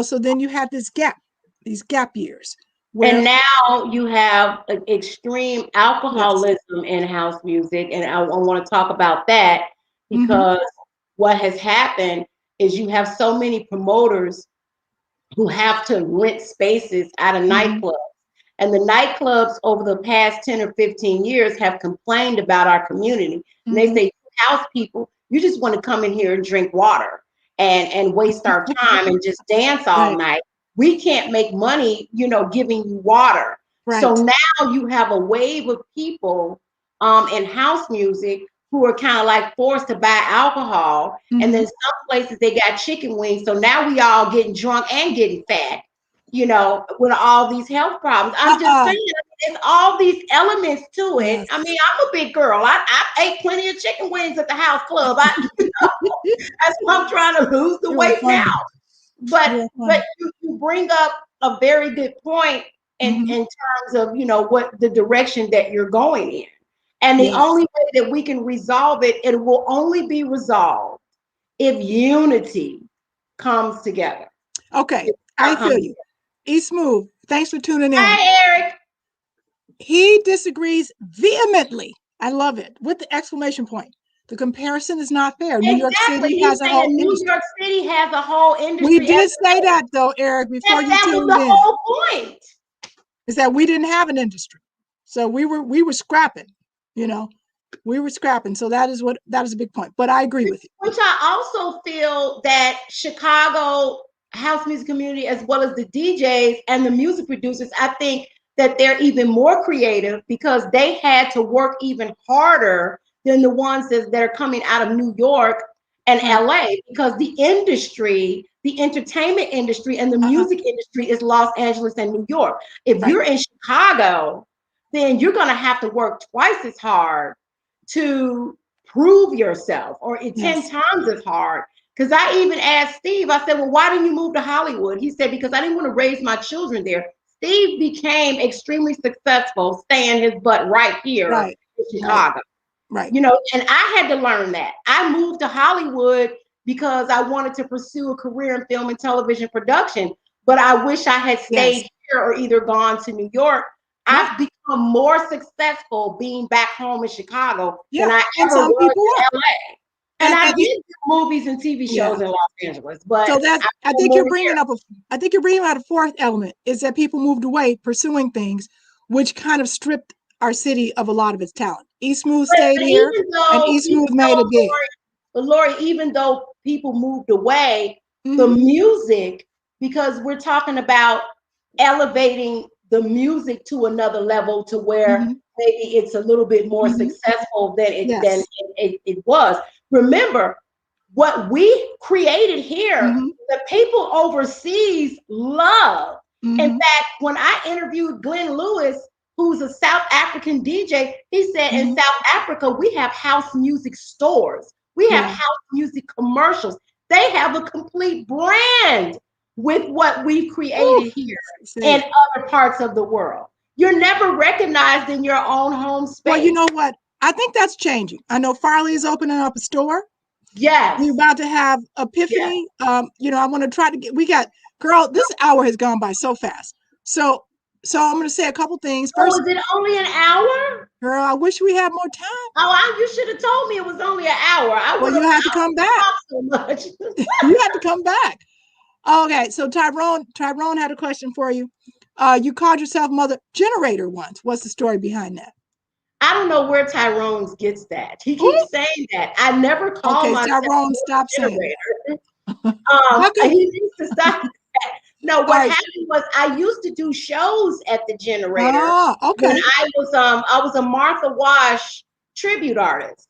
So then you have this gap, these gap years And where, now you have extreme yes. alcoholism in house music. And I want to talk about that Hmm. because what has happened is you have so many promoters who have to rent spaces out of Hmm. nightclubs. And the nightclubs over the past 10 or 15 years have complained about our community. And they Hmm. say, house people, you just want to come in here and drink water and waste our time and just dance all Right. night. We can't make money, giving you water. So Right. now you have a wave of people in house music who are kind of like forced to buy alcohol. And Hmm. then some places they got chicken wings. So now we all getting drunk and getting fat, with all these health problems. I'm just Uh-uh. saying, there's all these elements to it. Yes. I mean, I'm a big girl. I ate plenty of chicken wings at the house club. That's why I'm trying to lose the You are weight now. funny. But You are but funny. you bring up a very good point Hmm. in terms of what the direction that you're going in. And the Yes. only way that we can resolve it, it will only be resolved if unity comes together. Okay. It's I not feel coming you. E Smooth, thanks for tuning in. together. Hey, Eric. He disagrees vehemently. I love it. With the exclamation point. The comparison is not fair. New York Exactly. City He's has a whole saying New industry. York City has a whole We industry. did say that though, Eric, before you That was tuned the in. whole point. Is that we didn't have an industry. So we were scrapping, you know. We were scrapping. So that is a big point. But I agree with you. Which I also feel that Chicago house music community, as well as the DJs and the music producers, I think that they're even more creative because they had to work even harder than the ones that are coming out of New York and Right. LA because the industry, the entertainment industry and the Uh-huh. music industry is Los Angeles and New York. If Right. you're in Chicago, then you're going to have to work twice as hard to prove yourself or 10 Yes. times as hard. Because I even asked Steve, I said, well, why didn't you move to Hollywood? He said, because I didn't want to raise my children there. Steve became extremely successful staying his butt right here Right. in Right. Chicago. Right. And I had to learn that. I moved to Hollywood because I wanted to pursue a career in film and television production, but I wish I had Yes. stayed here or either gone to New York. Yeah. I've become more successful being back home in Chicago than Yeah. I And ever some was people in are. LA. And I And did do movies and TV yeah. shows in Los Angeles, but So that's I'm I no think you're more bringing here. up a I think you're bringing out a fourth element is that people moved away pursuing things which kind of stripped our city of a lot of its talent. East Smooth stayed But here and East Smooth made it big. Lori, even though people moved away, the Hmm. music, because we're talking about elevating the music to another level to where Hmm. maybe it's a little bit more Hmm. successful than Yes. it was. Remember, what we created here, Hmm. the people overseas love. In Hmm. fact, when I interviewed Glenn Lewis, who's a South African DJ, he said in Hmm. South Africa, we have house music stores, we have Yeah. house music commercials. They have a complete brand with what we've Woo. created here Say in it. other parts of the world. You're never recognized in your own home Well, you space. know what? I think that's changing. I know Farley is opening up a store. We're Yes, about to have yes. Epiphany. I want to try to get. We got girl. This hour has gone by so fast. So I'm going to say a couple things. Oh, First, is it only an hour? girl, I wish we had more time. You should have told me it was only an hour. I Well, would have you had to come back. talked so much. You had to come back. Okay, so Tyrone had a question for you. You called yourself Mother Generator once. What's the story behind that? I don't know where Tyrone gets that. He Ooh, keeps saying that. I never call okay, myself Tyrone, stop a saying generator. that. How come? He needs to stop. No, All what right. happened was I used to do shows at the generator Ah, when okay. I was a Martha Wash tribute artist.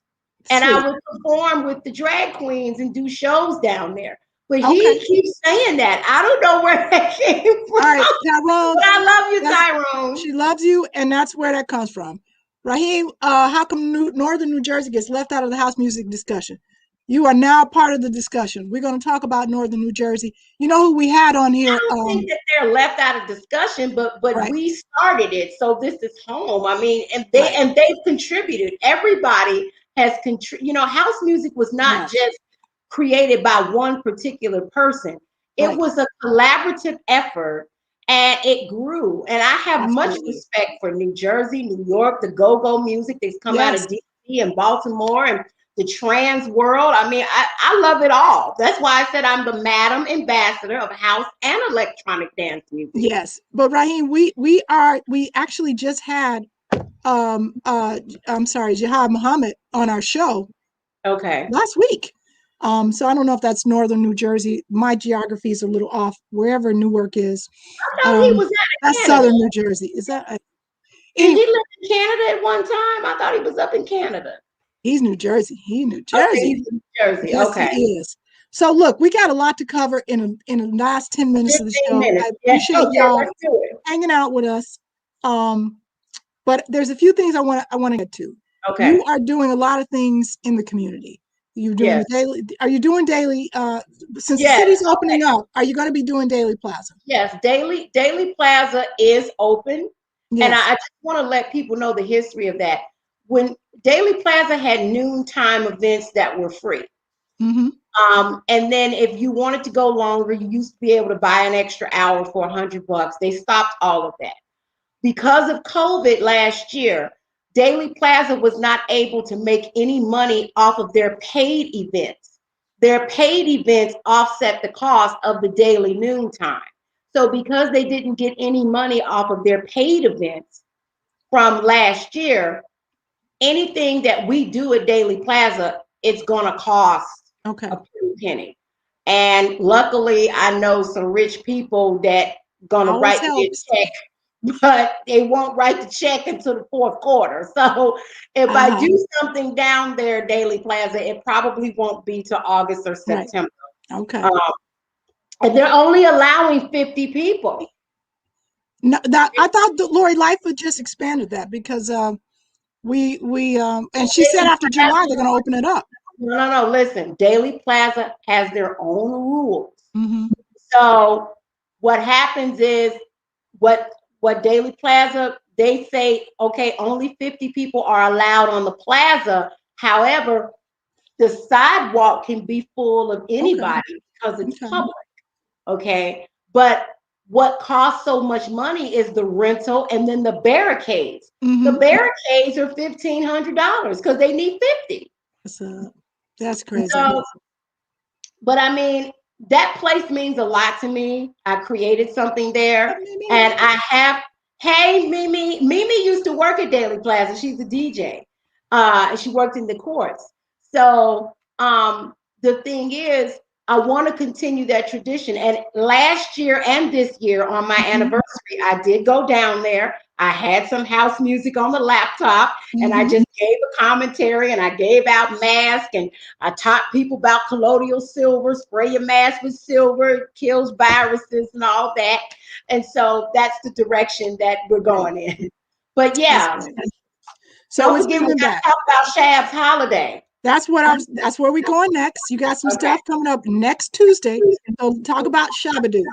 And I Sweet. would perform with the drag queens and do shows down there. But Okay. he keeps saying that. I don't know where that came All from. right, Tyrone. But I love you, That's Tyrone. she loves you, and that's where that comes from. Raheem, how come Northern New Jersey gets left out of the house music discussion? You are now part of the discussion. We're going to talk about Northern New Jersey. You know who we had on here? I don't think that they're left out of discussion, but Right, we started it, so this is home. I mean, right, and they've contributed. Everybody has contributed. You know, house music was not yes, just created by one particular person. It right, was a collaborative effort, and it grew. And I have much absolutely. respect for New Jersey, New York, the go-go music that's come out Yes, of DC and Baltimore and the trans world. I mean, I love it all. That's why I said I'm the Madam Ambassador of house and electronic dance music. yes. But Raheem, we actually just had um uh I'm sorry, Jihad Muhammad on our show Okay. last week. So I don't know if that's Northern New Jersey. My geography is a little off. Wherever Newark is, I thought he um, was out of that's Canada. Southern New Jersey. Is that Did anyway? he live in Canada at one time? I thought he was up in Canada. He's New Jersey. He New Okay, Jersey. he's in New Jersey. Yes, he Okay. is. So look, we got a lot to cover in the last 10 minutes of the 15 show. minutes. I Yeah, appreciate okay, y'all let's do it. hanging out with us. Um, but there's a few things I want to get to. You Okay. are doing a lot of things in the community. You're doing the Yes. daily. Are you doing daily? Since the Yes. city's opening up, are you going to be doing Daily Plaza? Yes. Daily Plaza is open. And Yes. I just want to let people know the history of that. When Daily Plaza had noontime events that were free. Mm-hmm. And then if you wanted to go longer, you used to be able to buy an extra hour for $100. They stopped all of that. Because of COVID last year, Daily Plaza was not able to make any money off of their paid events. Their paid events offset the cost of the daily noontime. So because they didn't get any money off of their paid events from last year, anything that we do at Daily Plaza, it's going to cost Okay. a pretty penny. And luckily, I know some rich people that going to Always write me helps. a check, but they won't write the check until the fourth quarter. So if I Uh-huh. do something down there, Daily Plaza, it probably won't be till August or Right. September. Okay. Um, and they're only allowing 50 people. No, that I thought that Lori Lightfoot just expanded that because we and she said Daily after July they're going to open it up. No. Listen, Daily Plaza has their own rules. Mm-hmm. So what happens is what Daily Plaza, they say, okay, only 50 people are allowed on the plaza. However, the sidewalk can be full of Okay. anybody because it's Okay. public. Okay. But what costs so much money is the rental and then the barricades. The Mm-hmm. barricades are $1,500 because they need 50. That's crazy. So, but I mean, that place means a lot to me. I created something there, and I have. Hey, Mimi. Mimi used to work at Daily Plaza. She's a DJ. She worked in the courts. So, the thing is, I want to continue that tradition. And last year and this year on my Mm-hmm. anniversary, I did go down there. I had some house music on the laptop, and I Mm-hmm. just gave a commentary, and I gave out masks, and I taught people about colloidal silver, spray your mask with silver, it kills viruses and all that. And so that's the direction that we're Right. going in. But That's yeah, great. So don't it's forget we coming got back. to talk about Shab's holiday. That's where we're going next. You got some Okay. stuff coming up next Tuesday. So talk about Shabadoo.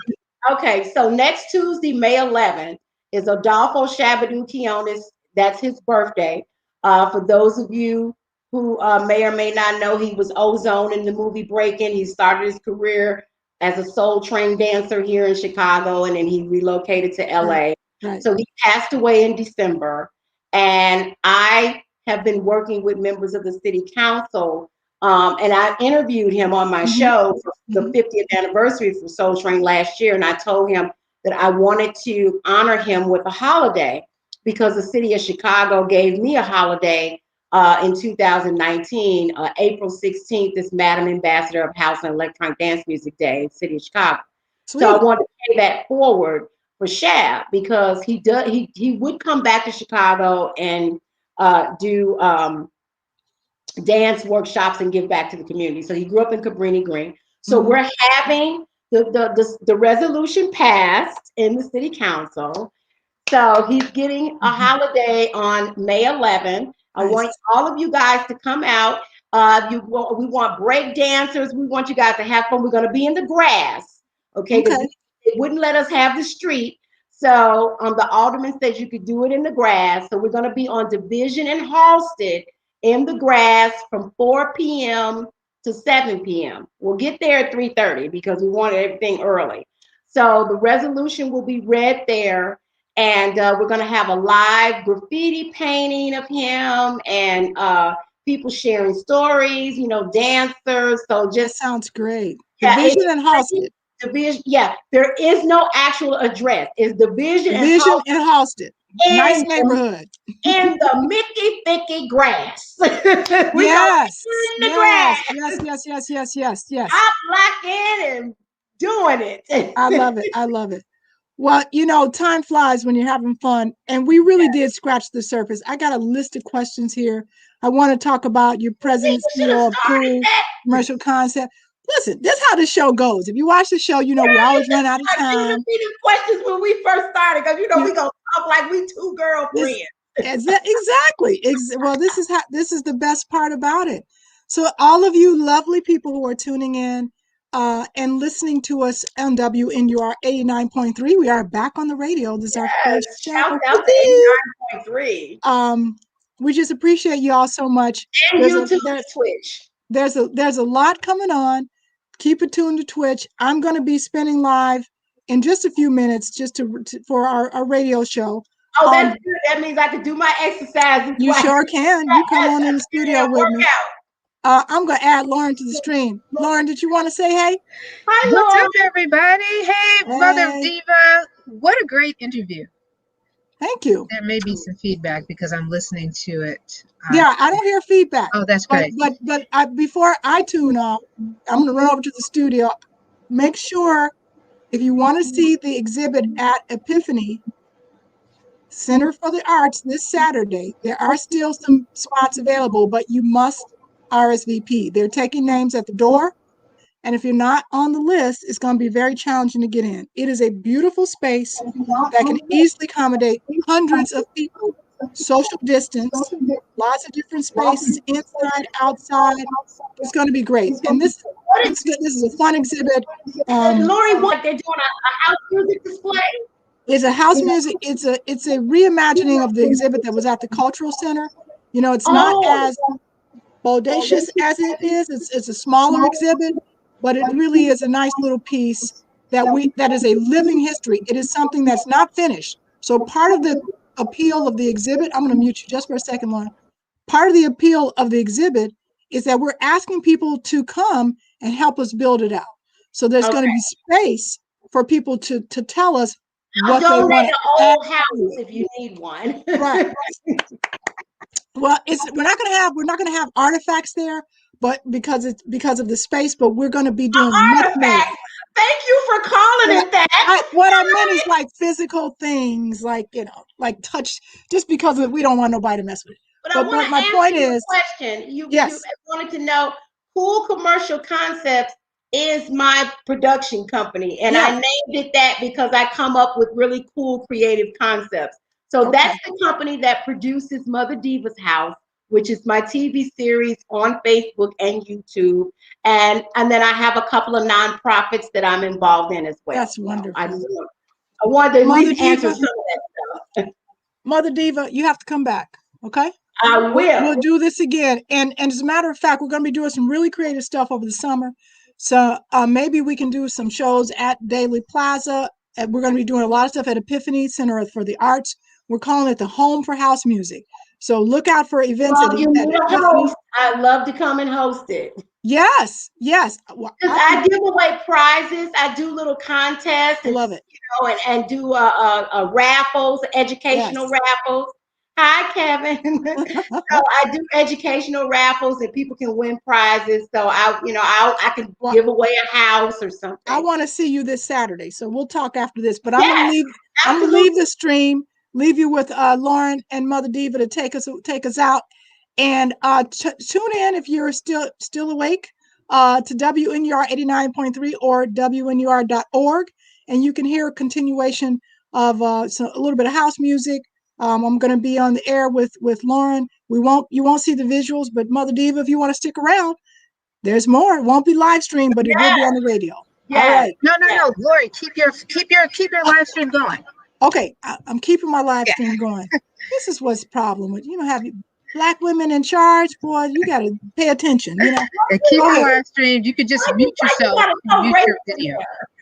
Okay, so next Tuesday, May 11th, is Adolfo Shabadoo Quiones. That's his birthday. For those of you who may or may not know, he was Ozone in the movie Breakin'. He started his career as a Soul Train dancer here in Chicago, and then he relocated to Right. LA. Right. So he passed away in December, and I have been working with members of the city council, and I interviewed him on my Mm-hmm. show for the Mm-hmm. 50th anniversary for Soul Train last year. And I told him that I wanted to honor him with a holiday because the city of Chicago gave me a holiday in 2019, April 16th, is Madam Ambassador of House and Electronic Dance Music Day in the city of Chicago. So Sweet. I wanted to pay that forward for Shab because he would come back to Chicago and do dance workshops and give back to the community. So he grew up in Cabrini Green. So Mm-hmm. we're having the resolution passed in the city council So he's getting a holiday on May 11th. I Nice. want all of you guys to come out. We want break dancers. We want you guys to have fun. We're going to be in the grass, okay? Because Okay. they wouldn't let us have the street. So the alderman says you could do it in the grass. So we're going to be on Division and Halsted in the grass from 4 p.m. to 7 p.m. We'll get there at 3:30 because we wanted everything early. So the resolution will be read there. And we're going to have a live graffiti painting of him and people sharing stories, dancers. So That just, sounds great. yeah, Division and Halsted. Division. Yeah, there is no actual address. It's Division and Division Halsted and Halsted. Nice in neighborhood. the Mickey Thicky grass. We're going Yes. in the Yes. grass. Yes. Yes. Yes. Yes. Yes. Yes. I'm locked in and doing it. I love it. I love it. Well, time flies when you're having fun. And we really did scratch the surface. I got a list of questions here. I want to talk about your president, We should have CEO of started Cool that. Commercial Concept. Listen, this is how the show goes. If you watch the show, we always run out of time. These questions when we first started, because we gonna talk like we two girlfriends. Exactly. Well, this is the best part about it. So all of you lovely people who are tuning in and listening to us on WNUR 89.3, we are back on the radio. This is our first show. Shout out to 89.3. We just appreciate you all so much. And YouTube and Twitch. There's a lot coming on. Keep it tuned to Twitch. I'm going to be spinning live in just a few minutes for our radio show. Oh, that's good. That means I can do my exercises. You sure can. You come on in the studio with me. I'm going to add Lauren to the stream. Lauren, did you want to say hey? Hi, What's Lauren. up, everybody? Hey, Mother Diva. What a great interview. Thank you. There may be some feedback because I'm listening to it. Yeah, I don't hear feedback. Oh, that's great. But before I tune off, I'm going to run over to the studio. Make sure if you want to see the exhibit at Epiphany Center for the Arts this Saturday, there are still some spots available, but you must RSVP. They're taking names at the door. And if you're not on the list, it's going to be very challenging to get in. It is a beautiful space that can easily accommodate hundreds of people, social distance, lots of different spaces, inside, outside. It's going to be great. And this is a fun exhibit. Lori, what they're doing a house music display? It's a house music. It's a reimagining of the exhibit that was at the Cultural Center. It's not as bodacious as it is. It's a smaller exhibit, but it really is a nice little piece that is a living history. It is something that's not finished. So part of the appeal of the exhibit, I'm going to mute you just for a second, Lauren. Part of the appeal of the exhibit is that we're asking people to come and help us build it out. So there's going to be space for people to tell us what they want. The old house if you need one. Right. Well, we're not going to have artifacts there, but because of the space. But we're going to be doing much more. Thank you for calling it that. What I meant is like physical things, like touch. Just because we don't want nobody to mess with it. But my point is, question. You wanted to know Cool Commercial Concepts is my production company, and I named it that because I come up with really cool creative concepts. So that's the company that produces Mother Diva's House, which is my TV series on Facebook and YouTube. And then I have a couple of nonprofits that I'm involved in as well. That's wonderful. I wanted to at least answer some of that stuff. Mother Diva, you have to come back, okay? I will. We'll do this again. And as a matter of fact, we're going to be doing some really creative stuff over the summer. So maybe we can do some shows at Daily Plaza. And we're going to be doing a lot of stuff at Epiphany Center for the Arts. We're calling it the Home for House Music. So look out for events at Epiphany. I'd love to come and host it. Yes. Well, I give away prizes. I do little contests. I love it. And do raffles, educational raffles. Hi, Kevin. So I do educational raffles, and people can win prizes. So I can give away a house or something. I want to see you this Saturday, so we'll talk after this. But I'm gonna leave the stream, leave you with Lauren and Mother Diva to take us out, and tune in if you're still awake to WNUR 89.3 or WNUR.org, and you can hear a continuation a little bit of house music. I'm going to be on the air with Lauren. You won't see the visuals, but Mother Diva, if you want to stick around, there's more. It won't be live streamed, but it will be on the radio. All Yes. right. No, Lori, keep your live stream going. Okay, I'm keeping my live stream going. This is what's the problem with have Black women in charge, boy. You got to pay attention. And keep your Okay. live stream. You could just mute yourself, mute your video.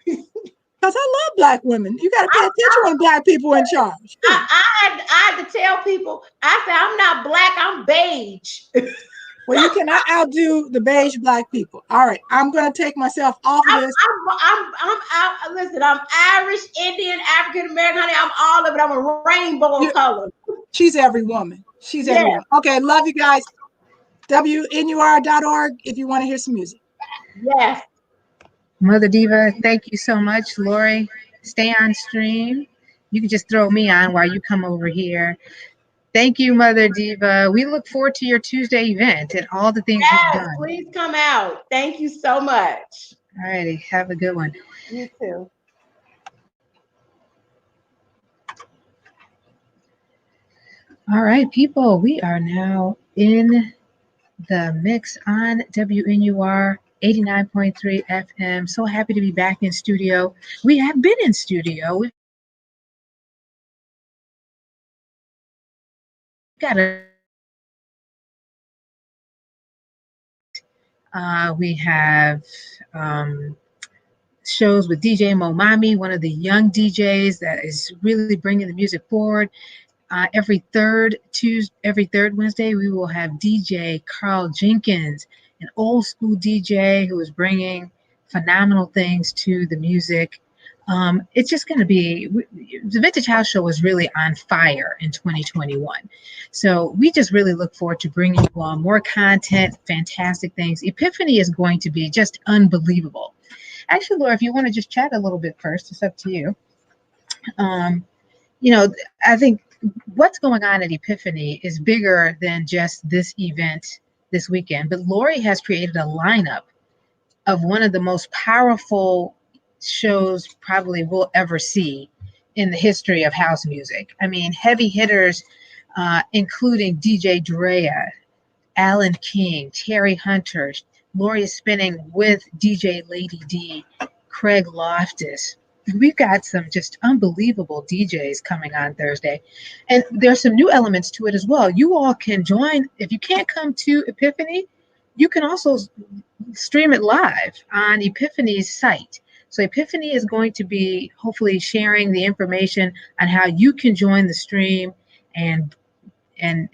Because I love Black women. You got to pay attention when Black people are in charge. I had to tell people. I said I'm not Black. I'm beige. Well, you cannot outdo the beige Black people. All right, I'm going to take myself off of this. I'm out. Listen, I'm Irish, Indian, African American, honey. I'm all of it. I'm a rainbow color. She's every woman. She's every woman. Okay, love you guys. WNUR.org if you want to hear some music. Yes. Mother Diva, thank you so much. Lori, stay on stream. You can just throw me on while you come over here. Thank you, Mother Diva. We look forward to your Tuesday event and all the things you've done. Please come out. Thank you so much. All righty. Have a good one. You too. All right, people. We are now in the mix on WNUR 89.3 FM. So happy to be back in studio. We have been in studio. We've got we have shows with DJ Momami, one of the young DJs that is really bringing the music forward. Every third Wednesday, we will have DJ Carl Jenkins, an old school DJ who is bringing phenomenal things to the music. It's just going to be, the Vintage House Show was really on fire in 2021. So we just really look forward to bringing you all more content, fantastic things. Epiphany is going to be just unbelievable. Actually, Laura, if you want to just chat a little bit first, it's up to you. I think what's going on at Epiphany is bigger than just this event this weekend. But Lori has created a lineup of one of the most powerful shows probably we'll ever see in the history of house music. I mean, heavy hitters, including DJ Drea, Alan King, Terry Hunter. Lori is spinning with DJ Lady D, Craig Loftus. We've got some just unbelievable DJs coming on Thursday. And there's some new elements to it as well. You all can join. If you can't come to Epiphany, you can also stream it live on Epiphany's site. So Epiphany is going to be hopefully sharing the information on how you can join the stream and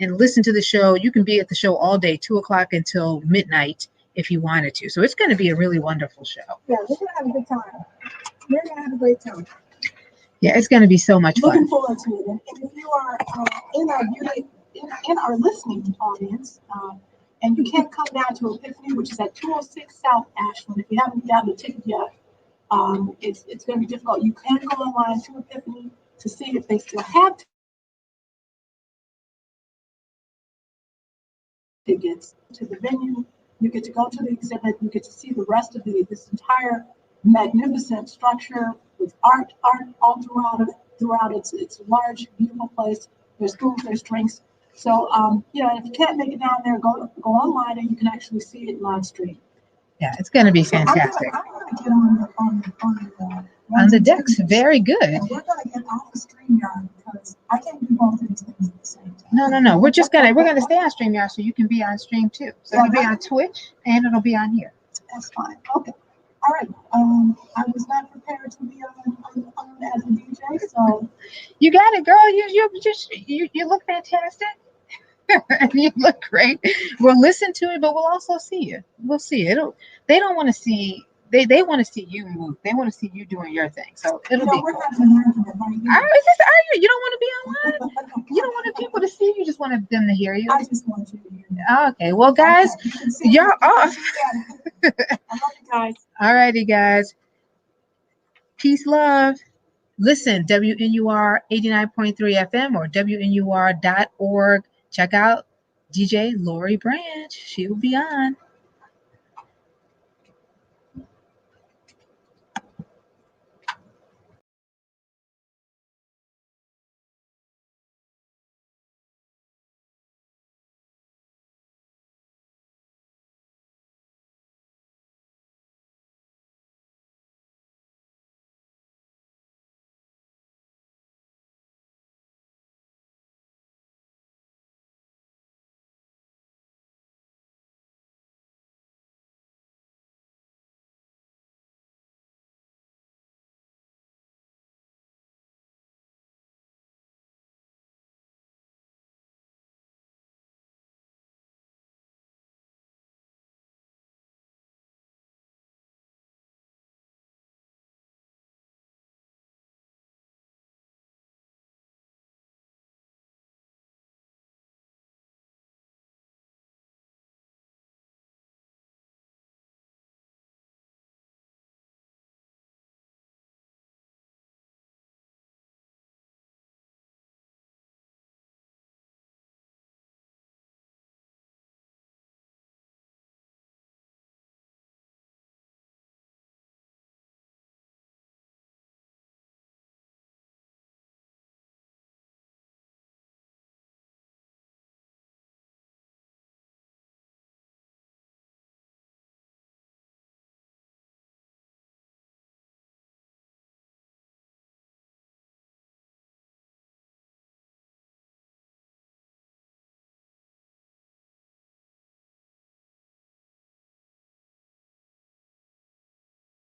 listen to the show. You can be at the show all day, 2 o'clock until midnight if you wanted to. So it's going to be a really wonderful show. Yeah, we're going to have a good time. We're going to have a great time. Yeah, it's going to be so much fun. Looking forward to it. And if you are in our listening audience, and you can't come down to Epiphany, which is at 206 South Ashland, if you haven't gotten a ticket yet, it's going to be difficult. You can go online to Epiphany to see if they still have tickets to the venue. You get to go to the exhibit. You get to see the rest of this entire magnificent structure with art all throughout. It's a large, beautiful place. There's food, there's drinks. So if you can't make it down there, go online and you can actually see it live stream. Yeah, it's going to be fantastic. I'm gonna get on the decks. Very good. We're gonna get off the StreamYard because I can't do both of these things at the same time. No. We're gonna stay on StreamYard so you can be on stream too. So it'll be on Twitch and it'll be on here. That's fine. Okay. All right. I was not prepared to be on as a DJ, so you got it, girl. You look fantastic. You look great. We'll listen to it, but we'll also see you. We'll see it. They don't want to see. They want to see you move. They want to see you doing your thing. So it'll be. We're having an argument right here. Are you? You don't want to be online. You don't want people to see you. You just want them to hear you. I just want you to hear me. Okay. Well, guys, you're off. I love you guys. All righty, guys. Peace, love. Listen, WNUR 89.3 FM or WNUR.org. Check out DJ Lori Branch. She will be on.